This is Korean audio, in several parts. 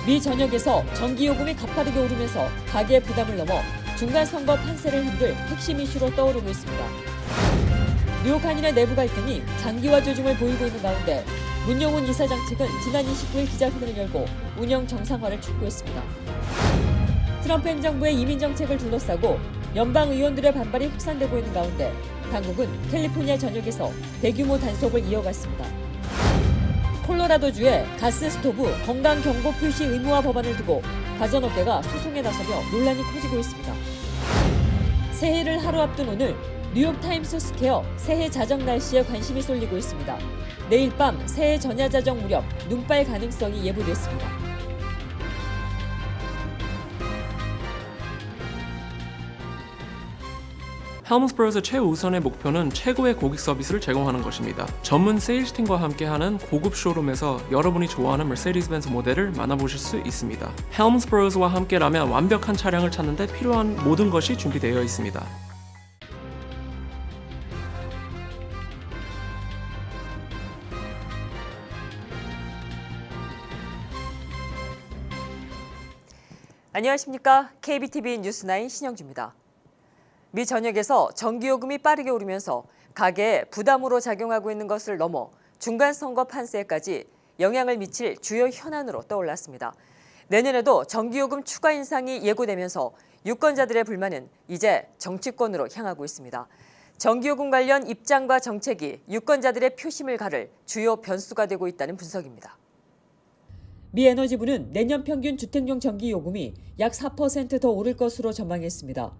미 전역에서 전기요금이 가파르게 오르면서 가계 부담을 넘어 중간선거 판세를 흔들 핵심 이슈로 떠오르고 있습니다. 뉴욕 한인의 내부 갈등이 장기화 조짐을 보이고 있는 가운데 문용훈 이사장 측은 지난 29일 기자회견을 열고 운영 정상화를 촉구했습니다. 트럼프 행정부의 이민 정책을 둘러싸고 연방 의원들의 반발이 확산되고 있는 가운데 당국은 캘리포니아 전역에서 대규모 단속을 이어갔습니다. 콜로라도주의 가스 스토브 건강 경고 표시 의무화 법안을 두고 가전업계가 소송에 나서며 논란이 커지고 있습니다. 새해를 하루 앞둔 오늘 뉴욕타임스 스퀘어 새해 자정 날씨에 관심이 쏠리고 있습니다. 내일 밤 새해 전야 자정 무렵 눈발 가능성이 예보됐습니다. 헬문스버그의 최우선의 목표는 최고의 고객 서비스를 제공하는 것입니다. 전문 세일즈팀과 함께하는 고급 쇼룸에서 여러분이 좋아하는 메르세디스-벤츠 모델을 만나보실 수 있습니다. 헬문스버그와 함께라면 완벽한 차량을 찾는 데 필요한 모든 것이 준비되어 있습니다. 안녕하십니까? KBTV 뉴스9 신영주입니다. 미 전역에서 전기요금이 빠르게 오르면서 가계에 부담으로 작용하고 있는 것을 넘어 중간선거 판세까지 영향을 미칠 주요 현안으로 떠올랐습니다. 내년에도 전기요금 추가 인상이 예고되면서 유권자들의 불만은 이제 정치권으로 향하고 있습니다. 전기요금 관련 입장과 정책이 유권자들의 표심을 가를 주요 변수가 되고 있다는 분석입니다. 미 에너지부는 내년 평균 주택용 전기요금이 약 4% 더 오를 것으로 전망했습니다.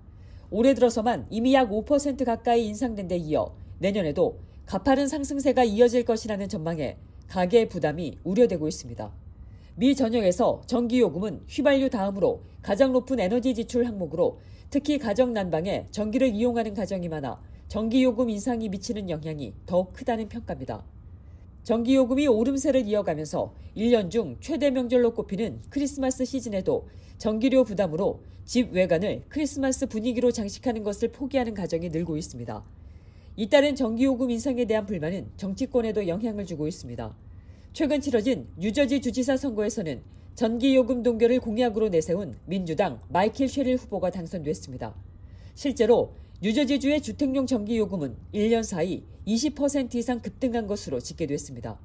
올해 들어서만 이미 약 5% 가까이 인상된 데 이어 내년에도 가파른 상승세가 이어질 것이라는 전망에 가계의 부담이 우려되고 있습니다. 미 전역에서 전기요금은 휘발유 다음으로 가장 높은 에너지 지출 항목으로 특히 가정 난방에 전기를 이용하는 가정이 많아 전기요금 인상이 미치는 영향이 더욱 크다는 평가입니다. 전기요금이 오름세를 이어가면서 1년 중 최대 명절로 꼽히는 크리스마스 시즌에도 전기료 부담으로 집 외관을 크리스마스 분위기로 장식하는 것을 포기하는 가정이 늘고 있습니다. 잇따른 전기요금 인상에 대한 불만은 정치권에도 영향을 주고 있습니다. 최근 치러진 뉴저지 주지사 선거에서는 전기요금 동결을 공약으로 내세운 민주당 마이클 쉐릴 후보가 당선됐습니다. 실제로 뉴저지주의 주택용 전기요금은 1년 사이 20% 이상 급등한 것으로 집계됐습니다.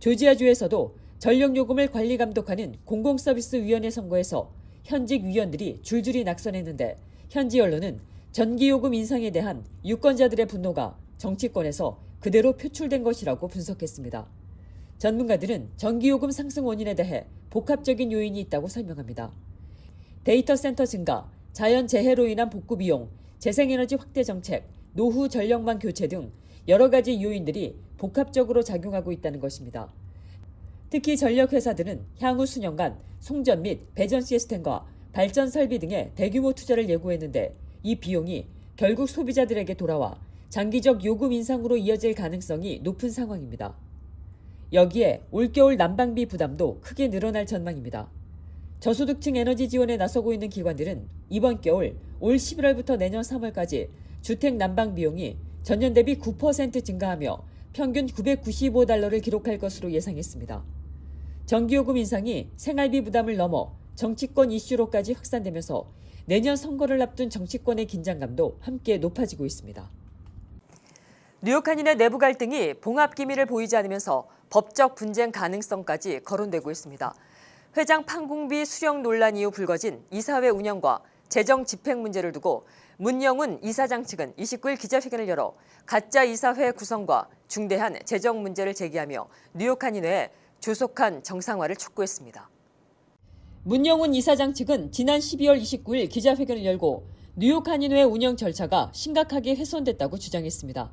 조지아주에서도 전력요금을 관리 감독하는 공공서비스위원회 선거에서 현직 위원들이 줄줄이 낙선했는데 현지 언론은 전기요금 인상에 대한 유권자들의 분노가 정치권에서 그대로 표출된 것이라고 분석했습니다. 전문가들은 전기요금 상승 원인에 대해 복합적인 요인이 있다고 설명합니다. 데이터 센터 증가, 자연재해로 인한 복구 비용, 재생에너지 확대 정책, 노후 전력망 교체 등 여러 가지 요인들이 복합적으로 작용하고 있다는 것입니다. 특히 전력회사들은 향후 수년간 송전 및 배전 시스템과 발전 설비 등의 대규모 투자를 예고했는데 이 비용이 결국 소비자들에게 돌아와 장기적 요금 인상으로 이어질 가능성이 높은 상황입니다. 여기에 올겨울 난방비 부담도 크게 늘어날 전망입니다. 저소득층 에너지 지원에 나서고 있는 기관들은 이번 겨울 올 11월부터 내년 3월까지 주택 난방 비용이 전년 대비 9% 증가하며 평균 $995를 기록할 것으로 예상했습니다. 전기요금 인상이 생활비 부담을 넘어 정치권 이슈로까지 확산되면서 내년 선거를 앞둔 정치권의 긴장감도 함께 높아지고 있습니다. 뉴욕 한인의 내부 갈등이 봉합 기미를 보이지 않으면서 법적 분쟁 가능성까지 거론되고 있습니다. 회장 판공비 수령 논란 이후 불거진 이사회 운영과 재정 집행 문제를 두고 문영훈 이사장 측은 29일 기자회견을 열어 가짜 이사회 구성과 중대한 재정 문제를 제기하며 뉴욕 한인회에 조속한 정상화를 촉구했습니다. 문영훈 이사장 측은 지난 12월 29일 기자회견을 열고 뉴욕 한인회 운영 절차가 심각하게 훼손됐다고 주장했습니다.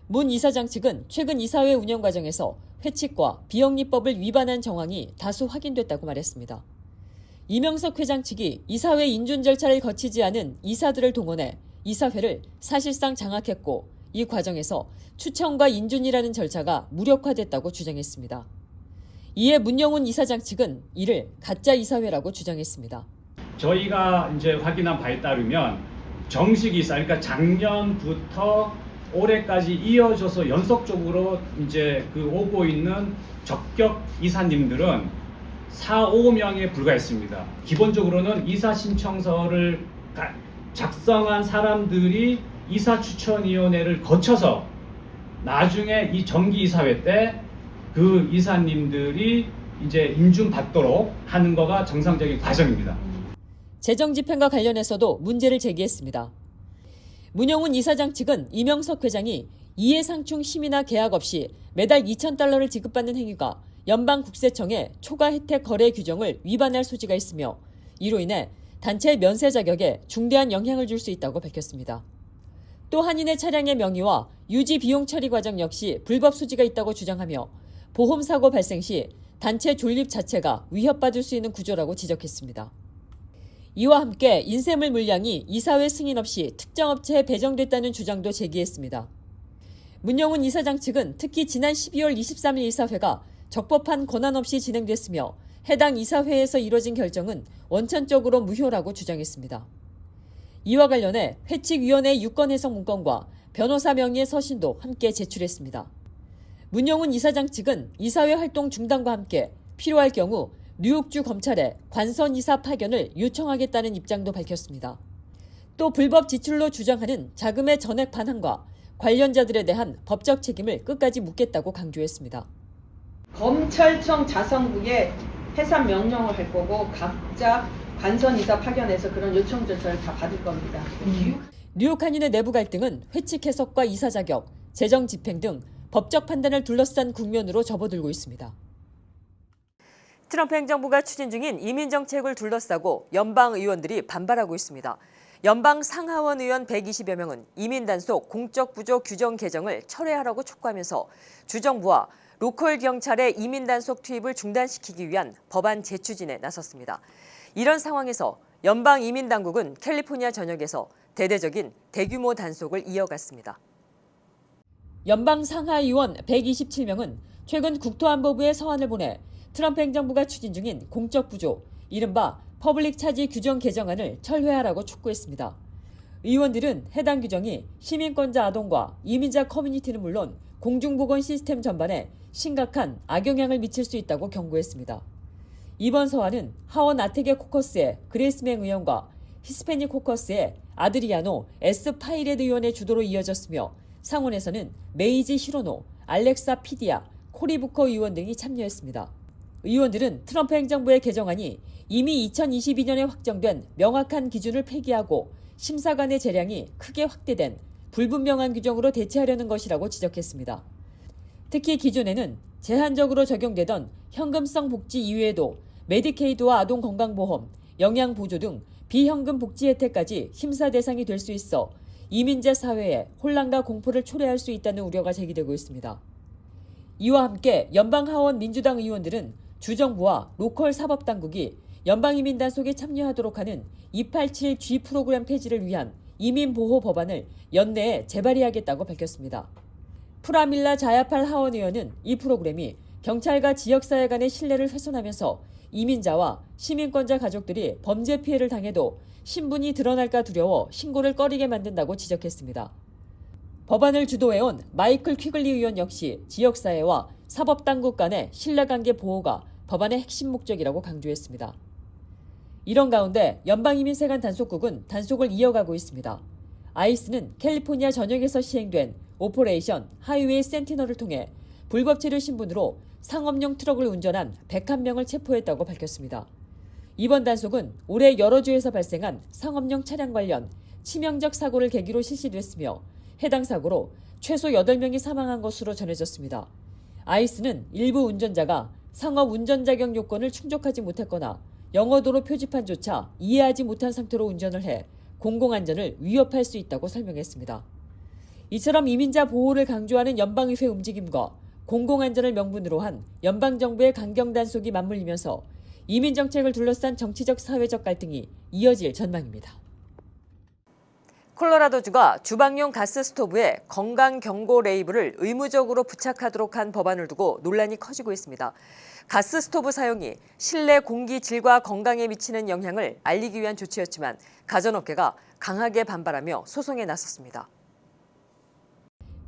문 이사장 측은 최근 이사회 운영 과정에서 회칙과 비영리법을 위반한 정황이 다수 확인됐다고 말했습니다. 이명석 회장 측이 이사회 인준 절차를 거치지 않은 이사들을 동원해 이사회를 사실상 장악했고 이 과정에서 추천과 인준이라는 절차가 무력화됐다고 주장했습니다. 이에 문영훈 이사장 측은 이를 가짜 이사회라고 주장했습니다. 저희가 이제 확인한 바에 따르면 정식 이사, 그러니까 작년부터 올해까지 이어져서 연속적으로 이제 오고 있는 적격 이사님들은 4, 5명에 불과했습니다. 기본적으로는 이사 신청서를 작성한 사람들이 이사추천위원회를 거쳐서 나중에 이 정기이사회 때 그 이사님들이 이제 인준받도록 하는 거가 정상적인 과정입니다. 재정 집행과 관련해서도 문제를 제기했습니다. 문영훈 이사장 측은 이명석 회장이 이해상충 심의나 계약 없이 매달 2,000달러를 지급받는 행위가 연방국세청의 초과 혜택 거래 규정을 위반할 소지가 있으며 이로 인해 단체 면세 자격에 중대한 영향을 줄 수 있다고 밝혔습니다. 또 한인의 차량의 명의와 유지 비용 처리 과정 역시 불법 소지가 있다고 주장하며 보험사고 발생 시 단체 존립 자체가 위협받을 수 있는 구조라고 지적했습니다. 이와 함께 인쇄물 물량이 이사회 승인 없이 특정 업체에 배정됐다는 주장도 제기했습니다. 문영훈 이사장 측은 특히 지난 12월 23일 이사회가 적법한 권한 없이 진행됐으며 해당 이사회에서 이뤄진 결정은 원천적으로 무효라고 주장했습니다. 이와 관련해 회칙위원회 유권 해석 문건과 변호사 명의의 서신도 함께 제출했습니다. 문영훈 이사장 측은 이사회 활동 중단과 함께 필요할 경우 뉴욕주 검찰에 관선 이사 파견을 요청하겠다는 입장도 밝혔습니다. 또 불법 지출로 주장하는 자금의 전액 반환과 관련자들에 대한 법적 책임을 끝까지 묻겠다고 강조했습니다. 검찰청 자성부에 해산 명령을 할 거고 각자 관선 이사 파견해서 그런 요청 절차를 다 받을 겁니다. 뉴욕 한인의 내부 갈등은 회칙 해석과 이사 자격, 재정 집행 등 법적 판단을 둘러싼 국면으로 접어들고 있습니다. 트럼프 행정부가 추진 중인 이민 정책을 둘러싸고 연방 의원들이 반발하고 있습니다. 연방 상하원 의원 120여 명은 이민 단속 공적 부조 규정 개정을 철회하라고 촉구하면서 주정부와 로컬 경찰의 이민 단속 투입을 중단시키기 위한 법안 재추진에 나섰습니다. 이런 상황에서 연방 이민 당국은 캘리포니아 전역에서 대대적인 대규모 단속을 이어갔습니다. 연방 상하의원 127명은 최근 국토안보부에 서한을 보내 트럼프 행정부가 추진 중인 공적 부조, 이른바 퍼블릭 차지 규정 개정안을 철회하라고 촉구했습니다. 의원들은 해당 규정이 시민권자 아동과 이민자 커뮤니티는 물론 공중보건 시스템 전반에 심각한 악영향을 미칠 수 있다고 경고했습니다. 이번 서한은 하원 아테게 코커스의 그레이스맹 의원과 히스패닉 코커스의 아드리아노 S. 파이레드 의원의 주도로 이어졌으며 상원에서는 메이지 히로노, 알렉사 피디아, 코리 부커 의원 등이 참여했습니다. 의원들은 트럼프 행정부의 개정안이 이미 2022년에 확정된 명확한 기준을 폐기하고 심사관의 재량이 크게 확대된 불분명한 규정으로 대체하려는 것이라고 지적했습니다. 특히 기존에는 제한적으로 적용되던 현금성 복지 이외에도 메디케이드와 아동건강보험, 영양보조 등 비현금 복지 혜택까지 심사 대상이 될 수 있어 이민자 사회에 혼란과 공포를 초래할 수 있다는 우려가 제기되고 있습니다. 이와 함께 연방하원 민주당 의원들은 주정부와 로컬 사법당국이 연방이민 단속에 참여하도록 하는 287G 프로그램 폐지를 위한 이민보호 법안을 연내에 재발의하겠다고 밝혔습니다. 프라밀라 자야팔 하원 의원은 이 프로그램이 경찰과 지역사회 간의 신뢰를 훼손하면서 이민자와 시민권자 가족들이 범죄 피해를 당해도 신분이 드러날까 두려워 신고를 꺼리게 만든다고 지적했습니다. 법안을 주도해온 마이클 퀴글리 의원 역시 지역사회와 사법당국 간의 신뢰관계 보호가 법안의 핵심 목적이라고 강조했습니다. 이런 가운데 연방이민세관 단속국은 단속을 이어가고 있습니다. 아이스는 캘리포니아 전역에서 시행된 오퍼레이션 하이웨이 센티널을 통해 불법 체류 신분으로 상업용 트럭을 운전한 101명을 체포했다고 밝혔습니다. 이번 단속은 올해 여러 주에서 발생한 상업용 차량 관련 치명적 사고를 계기로 실시됐으며 해당 사고로 최소 8명이 사망한 것으로 전해졌습니다. 아이스는 일부 운전자가 상업 운전 자격 요건을 충족하지 못했거나 영어도로 표지판조차 이해하지 못한 상태로 운전을 해 공공안전을 위협할 수 있다고 설명했습니다. 이처럼 이민자 보호를 강조하는 연방의회 움직임과 공공안전을 명분으로 한 연방정부의 강경 단속이 맞물리면서 이민정책을 둘러싼 정치적 사회적 갈등이 이어질 전망입니다. 콜로라도주가 주방용 가스 스토브에 건강 경고 레이블을 의무적으로 부착하도록 한 법안을 두고 논란이 커지고 있습니다. 가스 스토브 사용이 실내 공기 질과 건강에 미치는 영향을 알리기 위한 조치였지만 가전업계가 강하게 반발하며 소송에 나섰습니다.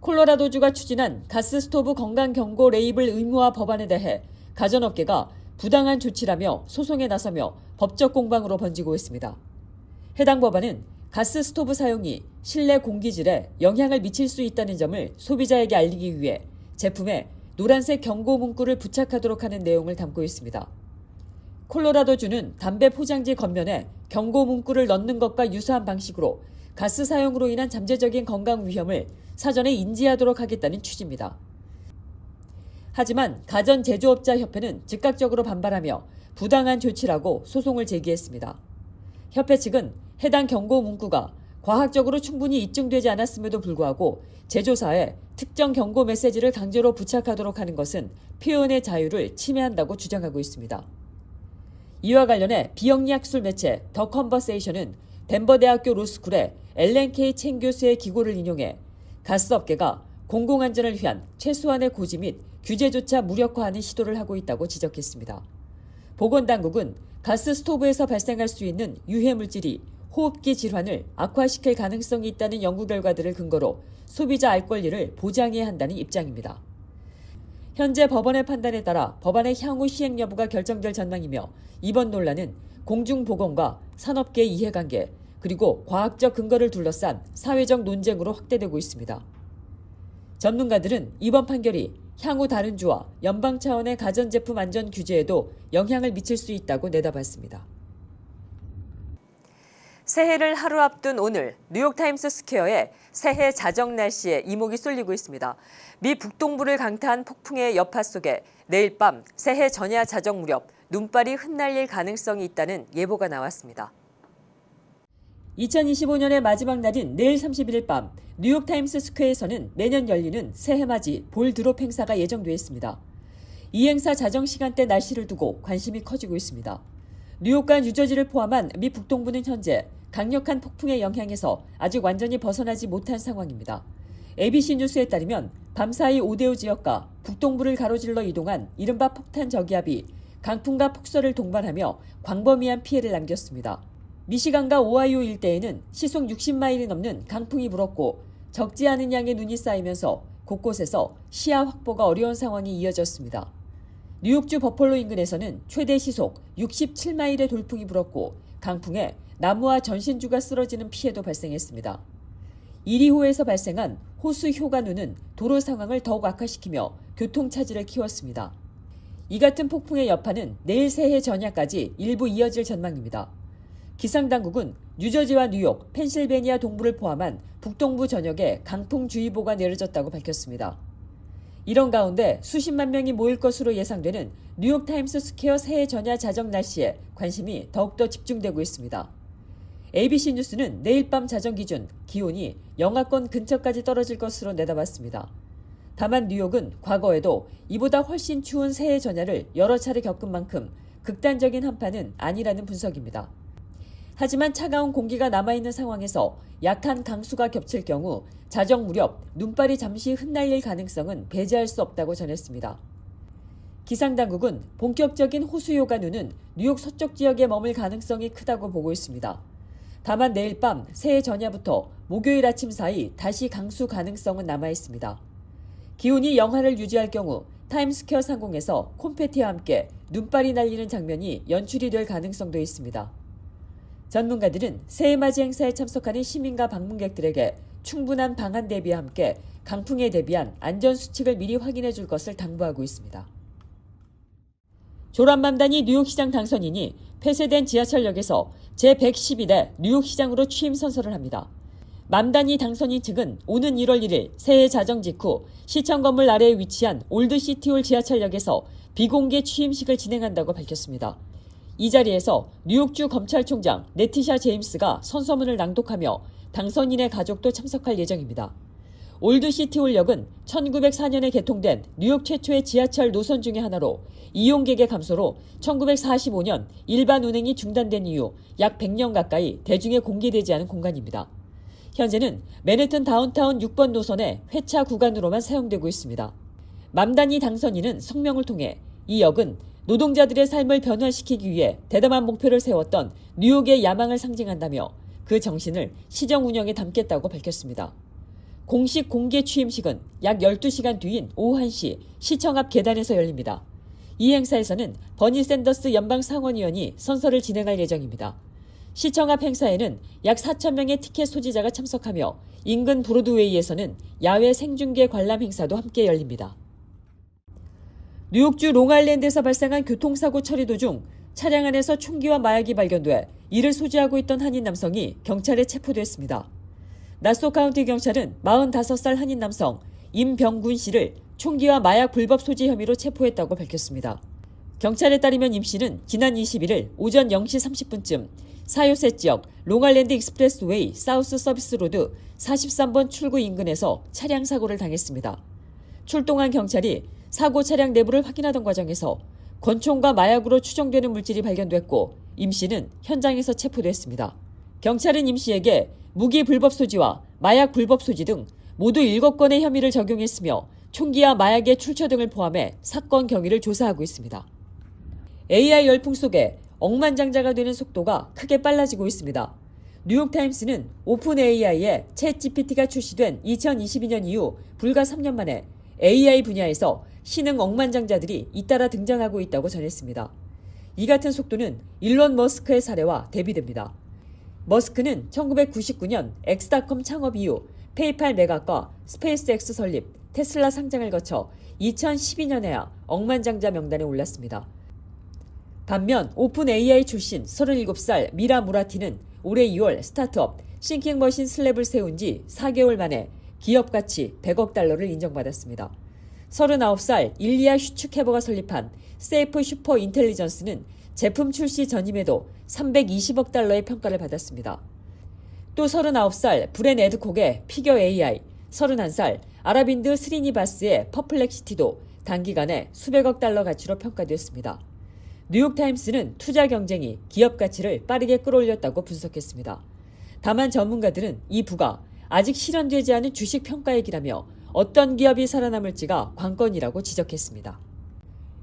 콜로라도주가 추진한 가스 스토브 건강 경고 레이블 의무화 법안에 대해 가전업계가 부당한 조치라며 소송에 나서며 법적 공방으로 번지고 있습니다. 해당 법안은 가스 스토브 사용이 실내 공기질에 영향을 미칠 수 있다는 점을 소비자에게 알리기 위해 제품에 노란색 경고 문구를 부착하도록 하는 내용을 담고 있습니다. 콜로라도주는 담배 포장지 겉면에 경고 문구를 넣는 것과 유사한 방식으로 가스 사용으로 인한 잠재적인 건강 위험을 사전에 인지하도록 하겠다는 취지입니다. 하지만 가전제조업자협회는 즉각적으로 반발하며 부당한 조치라고 소송을 제기했습니다. 협회 측은 해당 경고 문구가 과학적으로 충분히 입증되지 않았음에도 불구하고 제조사에 특정 경고 메시지를 강제로 부착하도록 하는 것은 표현의 자유를 침해한다고 주장하고 있습니다. 이와 관련해 비영리학술 매체 더 컨버세이션은 덴버대학교 로스쿨의 엘렌 K 첸 교수의 기고를 인용해 가스업계가 공공안전을 위한 최소한의 고지 및 규제조차 무력화하는 시도를 하고 있다고 지적했습니다. 보건당국은 가스 스토브에서 발생할 수 있는 유해물질이 호흡기 질환을 악화시킬 가능성이 있다는 연구 결과들을 근거로 소비자 알 권리를 보장해야 한다는 입장입니다. 현재 법원의 판단에 따라 법안의 향후 시행 여부가 결정될 전망이며 이번 논란은 공중보건과 산업계의 이해관계 그리고 과학적 근거를 둘러싼 사회적 논쟁으로 확대되고 있습니다. 전문가들은 이번 판결이 향후 다른 주와 연방 차원의 가전제품 안전 규제에도 영향을 미칠 수 있다고 내다봤습니다. 새해를 하루 앞둔 오늘 뉴욕타임스 스퀘어에 새해 자정 날씨에 이목이 쏠리고 있습니다. 미 북동부를 강타한 폭풍의 여파 속에 내일 밤 새해 전야 자정 무렵 눈발이 흩날릴 가능성이 있다는 예보가 나왔습니다. 2025년의 마지막 날인 내일 31일 밤 뉴욕타임스 스퀘어에서는 매년 열리는 새해맞이 볼 드롭 행사가 예정돼 있습니다. 이 행사 자정 시간대 날씨를 두고 관심이 커지고 있습니다. 뉴욕과 뉴저지를 포함한 미 북동부는 현재 강력한 폭풍의 영향에서 아직 완전히 벗어나지 못한 상황입니다. ABC 뉴스에 따르면 밤사이 오데오 지역과 북동부를 가로질러 이동한 이른바 폭탄 저기압이 강풍과 폭설을 동반하며 광범위한 피해를 남겼습니다. 미시간과 오하이오 일대에는 시속 60마일이 넘는 강풍이 불었고 적지 않은 양의 눈이 쌓이면서 곳곳에서 시야 확보가 어려운 상황이 이어졌습니다. 뉴욕주 버펄로 인근에서는 최대 시속 67마일의 돌풍이 불었고 강풍에 나무와 전신주가 쓰러지는 피해도 발생했습니다. 이리호에서 발생한 호수 효과누는 도로 상황을 더욱 악화시키며 교통차질을 키웠습니다. 이 같은 폭풍의 여파는 내일 새해 전야까지 일부 이어질 전망입니다. 기상당국은 뉴저지와 뉴욕, 펜실베니아 동부를 포함한 북동부 전역에 강풍주의보가 내려졌다고 밝혔습니다. 이런 가운데 수십만 명이 모일 것으로 예상되는 뉴욕타임스 스퀘어 새해 전야 자정 날씨에 관심이 더욱더 집중되고 있습니다. ABC 뉴스는 내일 밤 자정 기준 기온이 영하권 근처까지 떨어질 것으로 내다봤습니다. 다만 뉴욕은 과거에도 이보다 훨씬 추운 새해 전야를 여러 차례 겪은 만큼 극단적인 한파는 아니라는 분석입니다. 하지만 차가운 공기가 남아있는 상황에서 약한 강수가 겹칠 경우 자정 무렵 눈발이 잠시 흩날릴 가능성은 배제할 수 없다고 전했습니다. 기상당국은 본격적인 호수효과누는 뉴욕 서쪽 지역에 머물 가능성이 크다고 보고 있습니다. 다만 내일 밤 새해 전야부터 목요일 아침 사이 다시 강수 가능성은 남아있습니다. 기온이 영하를 유지할 경우 타임스퀘어 상공에서 콘페티와 함께 눈발이 날리는 장면이 연출이 될 가능성도 있습니다. 전문가들은 새해맞이 행사에 참석하는 시민과 방문객들에게 충분한 방한 대비와 함께 강풍에 대비한 안전수칙을 미리 확인해 줄 것을 당부하고 있습니다. 조란맘단이 뉴욕시장 당선인이 폐쇄된 지하철역에서 제111회 뉴욕시장으로 취임 선서를 합니다. 맘단이 당선인 측은 오는 1월 1일 새해 자정 직후 시청 건물 아래에 위치한 올드시티홀 지하철역에서 비공개 취임식을 진행한다고 밝혔습니다. 이 자리에서 뉴욕주 검찰총장 레티샤 제임스가 선서문을 낭독하며 당선인의 가족도 참석할 예정입니다. 올드시티홀역은 1904년에 개통된 뉴욕 최초의 지하철 노선 중의 하나로 이용객의 감소로 1945년 일반 운행이 중단된 이후 약 100년 가까이 대중에 공개되지 않은 공간입니다. 현재는 맨해튼 다운타운 6번 노선의 회차 구간으로만 사용되고 있습니다. 맘단이 당선인은 성명을 통해 이 역은 노동자들의 삶을 변화시키기 위해 대담한 목표를 세웠던 뉴욕의 야망을 상징한다며 그 정신을 시정 운영에 담겠다고 밝혔습니다. 공식 공개 취임식은 약 12시간 뒤인 오후 1시 시청 앞 계단에서 열립니다. 이 행사에서는 버니 샌더스 연방 상원의원이 선서를 진행할 예정입니다. 시청 앞 행사에는 약 4,000명의 티켓 소지자가 참석하며 인근 브로드웨이에서는 야외 생중계 관람 행사도 함께 열립니다. 뉴욕주 롱아일랜드에서 발생한 교통사고 처리 도중 차량 안에서 총기와 마약이 발견돼 이를 소지하고 있던 한인 남성이 경찰에 체포됐습니다. 나소 카운티 경찰은 45살 한인 남성 임병군 씨를 총기와 마약 불법 소지 혐의로 체포했다고 밝혔습니다. 경찰에 따르면 임 씨는 지난 21일 오전 0시 30분쯤 사요세 지역 롱아일랜드 익스프레스웨이 사우스 서비스 로드 43번 출구 인근에서 차량 사고를 당했습니다. 출동한 경찰이 사고 차량 내부를 확인하던 과정에서 권총과 마약으로 추정되는 물질이 발견됐고 임 씨는 현장에서 체포됐습니다. 경찰은 임 씨에게 무기 불법 소지와 마약 불법 소지 등 모두 7건의 혐의를 적용했으며 총기와 마약의 출처 등을 포함해 사건 경위를 조사하고 있습니다. AI 열풍 속에 억만장자가 되는 속도가 크게 빨라지고 있습니다. 뉴욕타임스는 오픈 AI의 챗 GPT가 출시된 2022년 이후 불과 3년 만에 AI 분야에서 신흥 억만장자들이 잇따라 등장하고 있다고 전했습니다. 이 같은 속도는 일론 머스크의 사례와 대비됩니다. 머스크는 1999년 엑스닷컴 창업 이후 페이팔 매각과 스페이스X 설립, 테슬라 상장을 거쳐 2012년에야 억만장자 명단에 올랐습니다. 반면 오픈 AI 출신 37살 미라 무라티는 올해 2월 스타트업 싱킹머신 슬랩을 세운 지 4개월 만에 기업 가치 100억 달러를 인정받았습니다. 39살 일리아 슈츠케버가 설립한 세이프 슈퍼 인텔리전스는 제품 출시 전임에도 320억 달러의 평가를 받았습니다. 또 39살 브렌 에드콕의 피겨 AI, 31살 아라빈드 스리니바스의 퍼플렉시티도 단기간에 수백억 달러 가치로 평가되었습니다. 뉴욕타임스는 투자 경쟁이 기업 가치를 빠르게 끌어올렸다고 분석했습니다. 다만 전문가들은 이 부가 아직 실현되지 않은 주식 평가액이라며 어떤 기업이 살아남을지가 관건이라고 지적했습니다.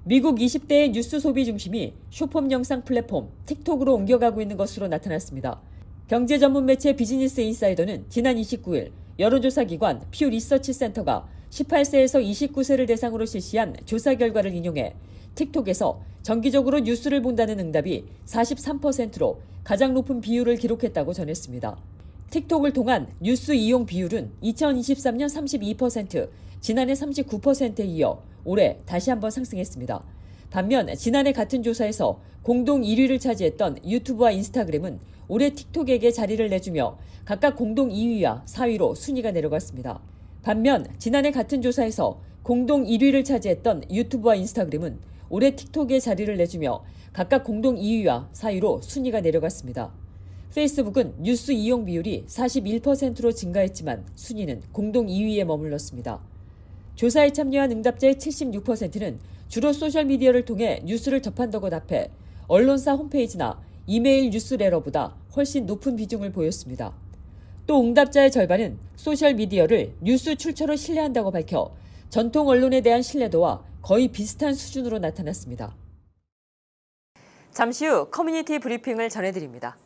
미국 20대의 뉴스 소비 중심이 쇼폼 영상 플랫폼 틱톡으로 옮겨가고 있는 것으로 나타났습니다. 경제 전문 매체 비즈니스 인사이더는 지난 29일 여론조사 기관 퓨 리서치 센터가 18세에서 29세를 대상으로 실시한 조사 결과를 인용해 틱톡에서 정기적으로 뉴스를 본다는 응답이 43%로 가장 높은 비율을 기록했다고 전했습니다. 틱톡을 통한 뉴스 이용 비율은 2023년 32%, 지난해 39%에 이어 올해 다시 한번 상승했습니다. 반면 지난해 같은 조사에서 공동 1위를 차지했던 유튜브와 인스타그램은 올해 틱톡에게 자리를 내주며 각각 공동 2위와 4위로 순위가 내려갔습니다. 반면 지난해 같은 조사에서 공동 1위를 차지했던 유튜브와 인스타그램은 올해 틱톡에 자리를 내주며 각각 공동 2위와 4위로 순위가 내려갔습니다. 페이스북은 뉴스 이용 비율이 41%로 증가했지만 순위는 공동 2위에 머물렀습니다. 조사에 참여한 응답자의 76%는 주로 소셜미디어를 통해 뉴스를 접한다고 답해 언론사 홈페이지나 이메일 뉴스레터보다 훨씬 높은 비중을 보였습니다. 또 응답자의 절반은 소셜미디어를 뉴스 출처로 신뢰한다고 밝혀 전통 언론에 대한 신뢰도와 거의 비슷한 수준으로 나타났습니다. 잠시 후 커뮤니티 브리핑을 전해드립니다.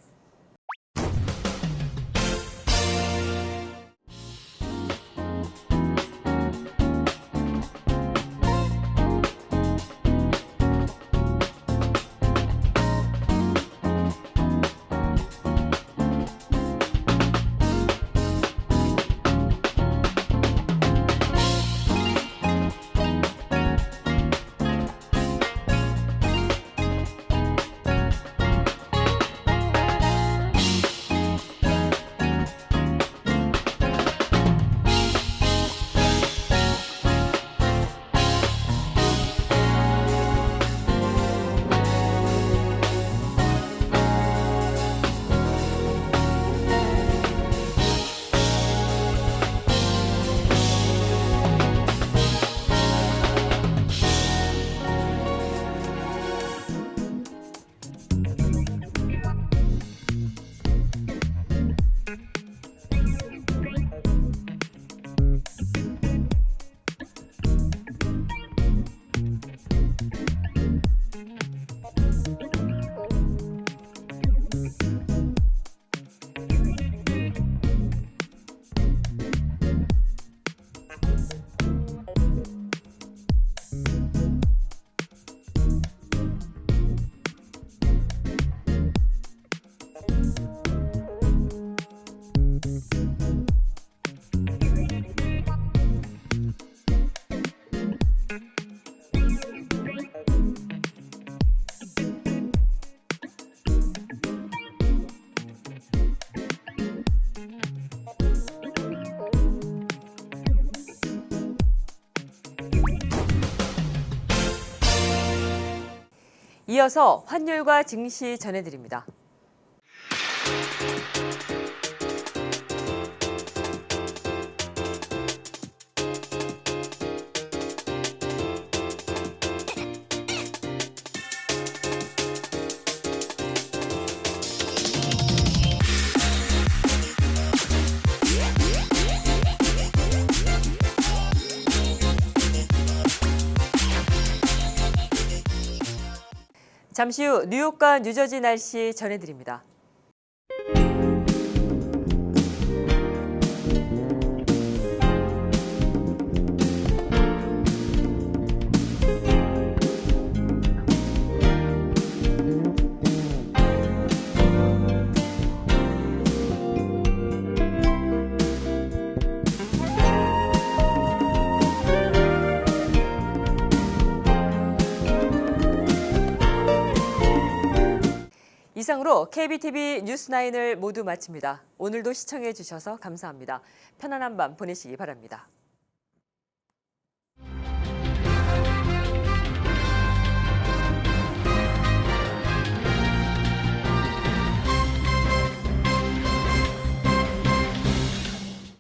이어서 환율과 증시 전해드립니다. 잠시 후 뉴욕과 뉴저지 날씨 전해드립니다. 이상으로 KBTV 뉴스9을 모두 마칩니다. 오늘도 시청해 주셔서 감사합니다. 편안한 밤 보내시기 바랍니다.